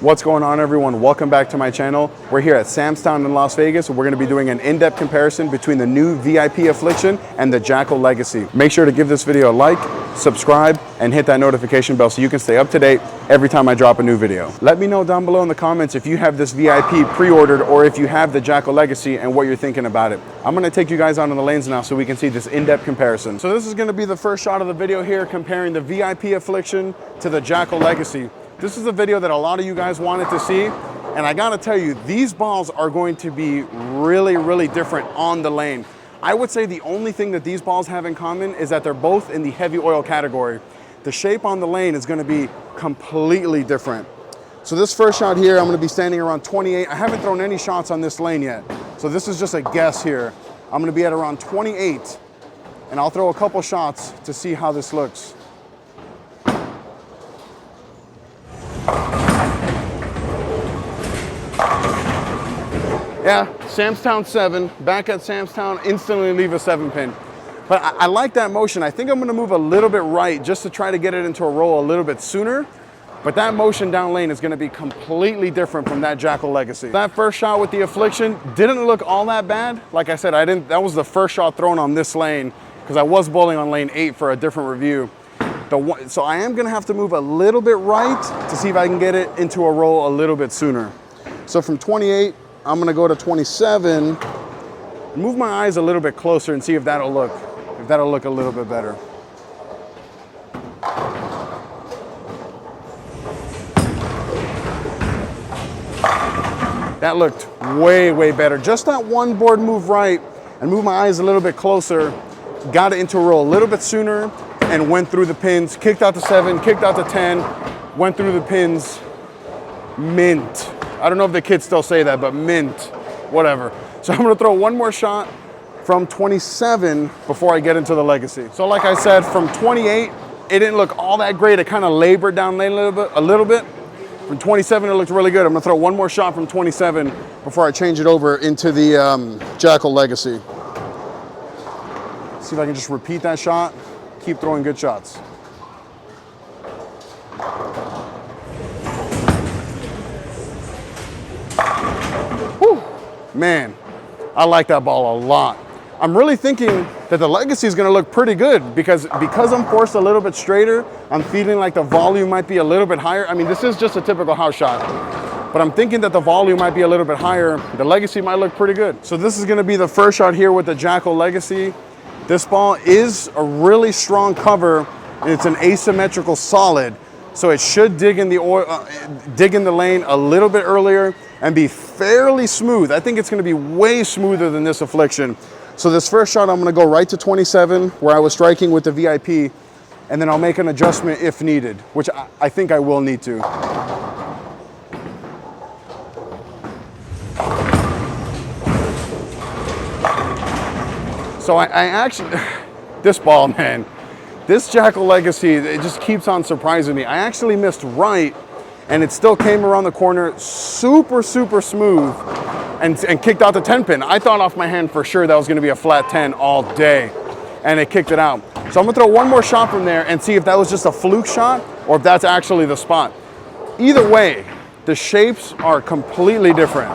What's going on, everyone? Welcome back to my channel. We're here at Sam's Town in Las Vegas. We're going to be doing an in-depth comparison between the new VIP Affliction and the Jackal Legacy. Make sure to give this video a like, subscribe, and hit that notification bell so you can stay up to date every time I drop a new video. Let me know down below in the comments if you have this VIP pre-ordered or if you have the Jackal Legacy and what you're thinking about it. I'm going to take you guys out on the lanes now so we can see this in-depth comparison. So this is going to be the first shot of the video here comparing the VIP Affliction to the Jackal Legacy. This is a video that a lot of you guys wanted to see, and I gotta tell you, these balls are going to be really different on the lane. I would say the only thing that these balls have in common is that they're both in the heavy oil category. The shape on the lane is gonna be completely different. So this first shot here, I'm gonna be standing around 28. I haven't thrown any shots on this lane yet, so this is just a guess here. I'm gonna be at around 28, and I'll throw a couple shots to see how this looks. Yeah, Sam's Town 7, back at Sam's Town, instantly leave a 7-pin. But I like that motion. I think I'm gonna move a little bit right just to try to get it into a roll a little bit sooner. But that motion down lane is gonna be completely different from that Jackal Legacy. That first shot with the Affliction didn't look all that bad. Like I said, that was the first shot thrown on this lane because I was bowling on lane 8 for a different review. So I am gonna have to move a little bit right to see if I can get it into a roll a little bit sooner. So from 28, I'm gonna go to 27, move my eyes a little bit closer and see if that'll look a little bit better. That looked way better. Just that one board move right and move my eyes a little bit closer, got it into a roll a little bit sooner and went through the pins, kicked out to 7, kicked out to 10, went through the pins, mint. I don't know if the kids still say that, but mint, whatever. So I'm gonna throw one more shot from 27 before I get into the Legacy. So like I said, from 28, it didn't look all that great. It kind of labored down lane a little bit. From 27, it looked really good. I'm gonna throw one more shot from 27 before I change it over into the Jackal Legacy. See if I can just repeat that shot. Keep throwing good shots. Whew. Man, I like that ball a lot. I'm really thinking that the Legacy is gonna look pretty good because I'm forced a little bit straighter, I'm feeling like the volume might be a little bit higher. I mean, this is just a typical house shot, but I'm thinking that the volume might be a little bit higher. The Legacy might look pretty good. So this is gonna be the first shot here with the Jackal Legacy. This ball is a really strong cover and it's an asymmetrical solid. So it should dig in the lane a little bit earlier and be fairly smooth. I think it's gonna be way smoother than this Affliction. So this first shot, I'm gonna go right to 27 where I was striking with the VIP, and then I'll make an adjustment if needed, which I think I will need to. So I actually, this ball, man, this Jackal Legacy, it just keeps on surprising me. I actually missed right, and it still came around the corner super smooth and kicked out the 10-pin. I thought off my hand for sure that was gonna be a flat 10 all day, and it kicked it out. So I'm gonna throw one more shot from there and see if that was just a fluke shot or if that's actually the spot. Either way, the shapes are completely different,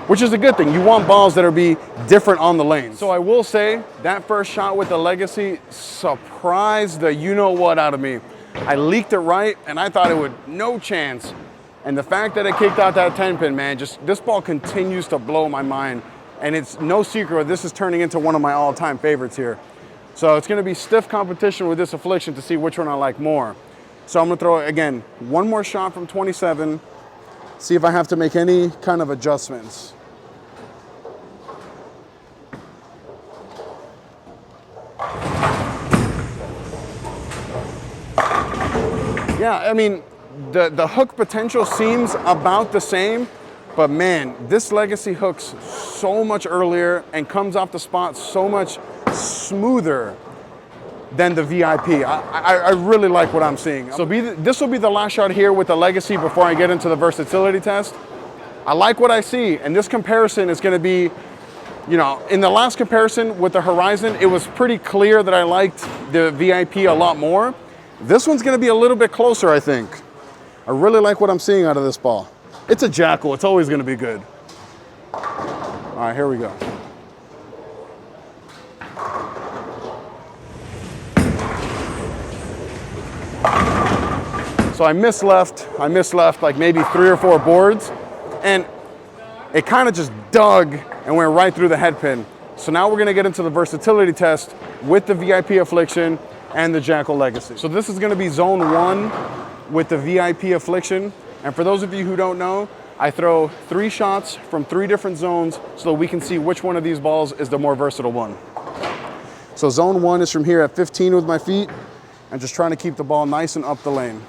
which is a good thing. You want balls that are be different on the lane. So I will say that first shot with the Legacy surprised the you-know-what out of me. I leaked it right and I thought it would no chance. And the fact that it kicked out that 10-pin, man, this ball continues to blow my mind. And it's no secret, this is turning into one of my all-time favorites here. So it's gonna be stiff competition with this Affliction to see which one I like more. So I'm gonna throw, again, one more shot from 27, see if I have to make any kind of adjustments. Yeah, I mean, the hook potential seems about the same, but man, this Legacy hooks so much earlier and comes off the spot so much smoother than the VIP. I really like what I'm seeing. So this will be the last shot here with the Legacy before I get into the versatility test. I like what I see, and this comparison is gonna be, you know, in the last comparison with the Horizon, it was pretty clear that I liked the VIP a lot more. This one's gonna be a little bit closer, I think. I really like what I'm seeing out of this ball. It's a Jackal, it's always gonna be good. All right, here we go. So I missed left like maybe 3 or 4 boards, and it kind of just dug and went right through the head pin. So now we're gonna get into the versatility test with the VIP Affliction and the Jackal Legacy. So this is gonna be zone 1 with the VIP Affliction. And for those of you who don't know, I throw 3 shots from 3 different zones so that we can see which one of these balls is the more versatile one. So zone 1 is from here at 15 with my feet, and just trying to keep the ball nice and up the lane.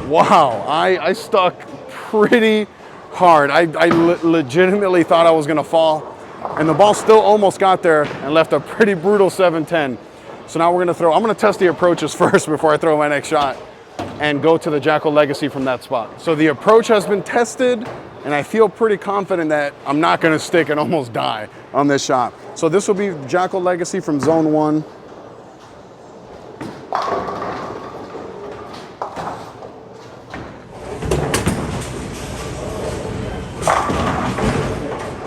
Wow, I stuck pretty hard. I legitimately thought I was gonna fall, and the ball still almost got there and left a pretty brutal 7-10. So now I'm gonna test the approaches first before I throw my next shot and go to the Jackal Legacy from that spot. So the approach has been tested, and I feel pretty confident that I'm not gonna stick and almost die on this shot. So this will be Jackal Legacy from zone 1.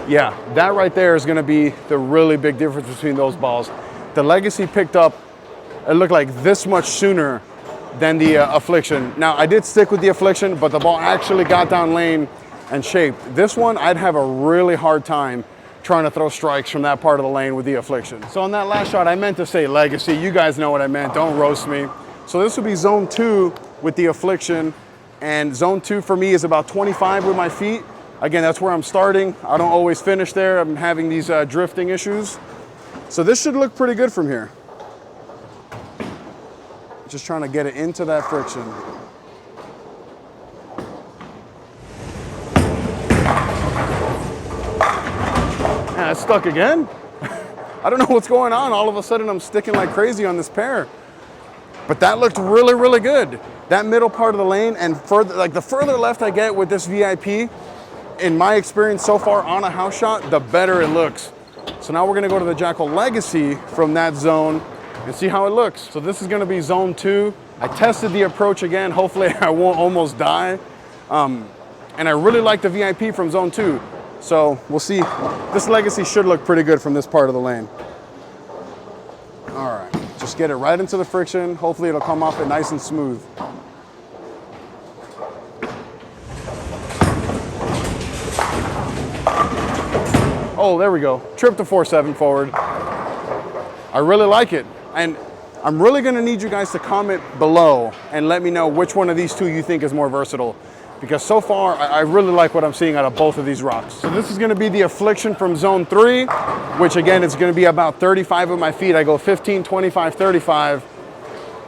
Yeah, that right there is gonna be the really big difference between those balls. The Legacy picked up, it looked like this much sooner than the Affliction. Now, I did stick with the Affliction, but the ball actually got down lane and shaped. This one, I'd have a really hard time trying to throw strikes from that part of the lane with the Affliction. So on that last shot, I meant to say Legacy. You guys know what I meant, don't roast me. So this will be zone 2 with the Affliction, and zone 2 for me is about 25 with my feet. Again, that's where I'm starting. I don't always finish there. I'm having these drifting issues. So this should look pretty good from here. Just trying to get it into that friction. Yeah, it's stuck again. I don't know what's going on. All of a sudden I'm sticking like crazy on this pair. But that looked really, really good. That middle part of the lane, and further, like the further left I get with this VIP, in my experience so far on a house shot, the better it looks. So now we're gonna go to the Jackal Legacy from that zone and see how it looks. So this is gonna be zone 2. I tested the approach again. Hopefully I won't almost die. And I really like the VIP from zone 2. So we'll see. This Legacy should look pretty good from this part of the lane. All right, just get it right into the friction. Hopefully it'll come off it nice and smooth. Oh, there we go. Trip to 4-7 forward. I really like it. And I'm really gonna need you guys to comment below and let me know which one of these two you think is more versatile. Because so far, I really like what I'm seeing out of both of these rocks. So this is gonna be the Affliction from zone 3, which again, is gonna be about 35 with my feet. I go 15, 25, 35.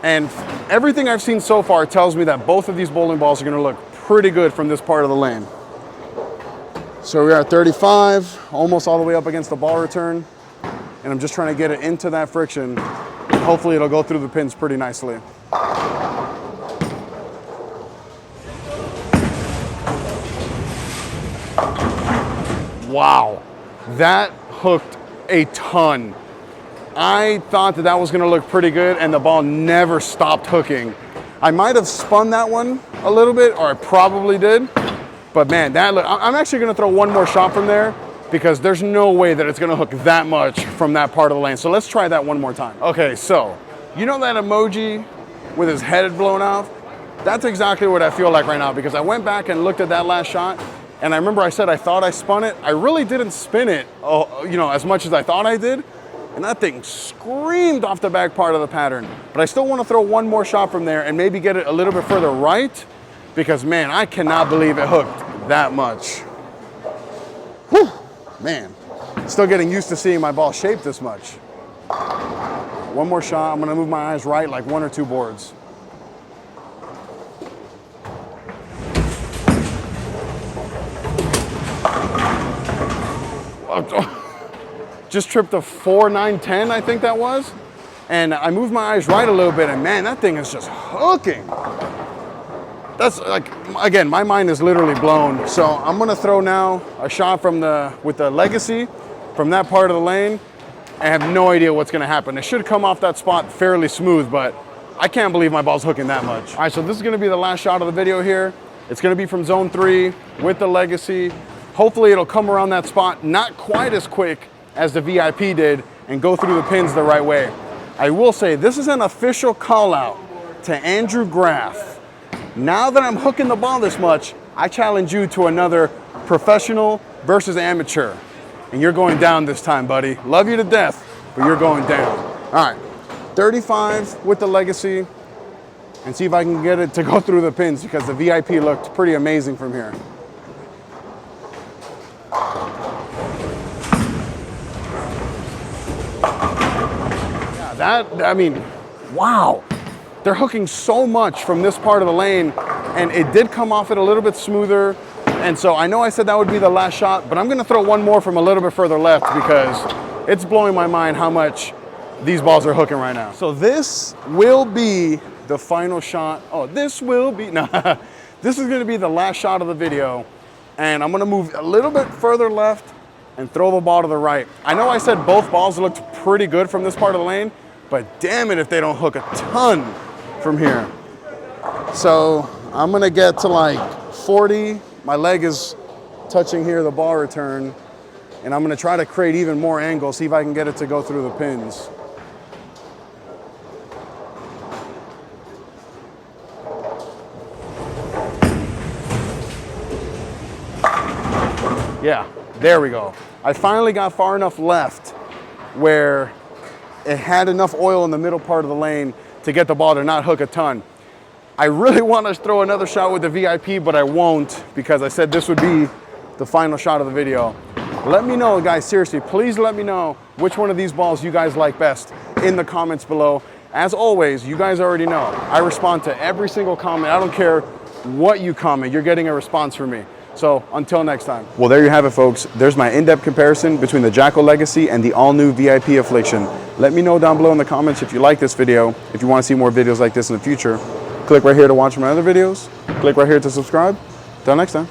And everything I've seen so far tells me that both of these bowling balls are gonna look pretty good from this part of the lane. So we are at 35, almost all the way up against the ball return. And I'm just trying to get it into that friction. Hopefully it'll go through the pins pretty nicely. Wow, that hooked a ton. I thought that was gonna look pretty good, and the ball never stopped hooking. I might have spun that one a little bit, or I probably did. But man, I'm actually gonna throw one more shot from there, because there's no way that it's gonna hook that much from that part of the lane. So let's try that one more time. Okay, so, you know that emoji with his head blown off? That's exactly what I feel like right now, because I went back and looked at that last shot, and I remember I said I thought I spun it. I really didn't spin it, as much as I thought I did, and that thing screamed off the back part of the pattern. But I still wanna throw one more shot from there and maybe get it a little bit further right, because man, I cannot believe it hooked that much. Whew, man. Still getting used to seeing my ball shaped this much. One more shot, I'm gonna move my eyes right like 1 or 2 boards. Just tripped a 4, 9, 10, I think that was. And I moved my eyes right a little bit, and man, that thing is just hooking. That's like, again, my mind is literally blown. So I'm gonna throw now a shot with the Legacy from that part of the lane. I have no idea what's gonna happen. It should come off that spot fairly smooth, but I can't believe my ball's hooking that much. All right, so this is gonna be the last shot of the video here. It's gonna be from zone 3 with the Legacy. Hopefully it'll come around that spot, not quite as quick as the VIP did, and go through the pins the right way. I will say, this is an official call out to Andrew Graff. Now that I'm hooking the ball this much, I challenge you to another professional versus amateur. And you're going down this time, buddy. Love you to death, but you're going down. All right, 35 with the Legacy, and see if I can get it to go through the pins, because the VIP looked pretty amazing from here. Yeah, I mean, wow. They're hooking so much from this part of the lane, and it did come off it a little bit smoother. And so I know I said that would be the last shot, but I'm gonna throw one more from a little bit further left, because it's blowing my mind how much these balls are hooking right now. So this will be the final shot. Oh, this will be, no, this is gonna be the last shot of the video. And I'm gonna move a little bit further left and throw the ball to the right. I know I said both balls looked pretty good from this part of the lane, but damn it if they don't hook a ton from here. So I'm gonna get to like 40. My leg is touching here, the ball return, and I'm gonna try to create even more angle, see if I can get it to go through the pins. Yeah, there we go. I finally got far enough left where it had enough oil in the middle part of the lane to get the ball to not hook a ton. I really want to throw another shot with the VIP, but I won't, because I said this would be the final shot of the video. Let me know, guys, seriously, please let me know which one of these balls you guys like best in the comments below. As always, you guys already know, I respond to every single comment. I don't care what you comment, you're getting a response from me. So until next time. Well, there you have it, folks. There's my in-depth comparison between the Jackal Legacy and the all-new VIP Affliction. Let me know down below in the comments if you like this video, if you want to see more videos like this in the future. Click right here to watch my other videos. Click right here to subscribe. Till next time.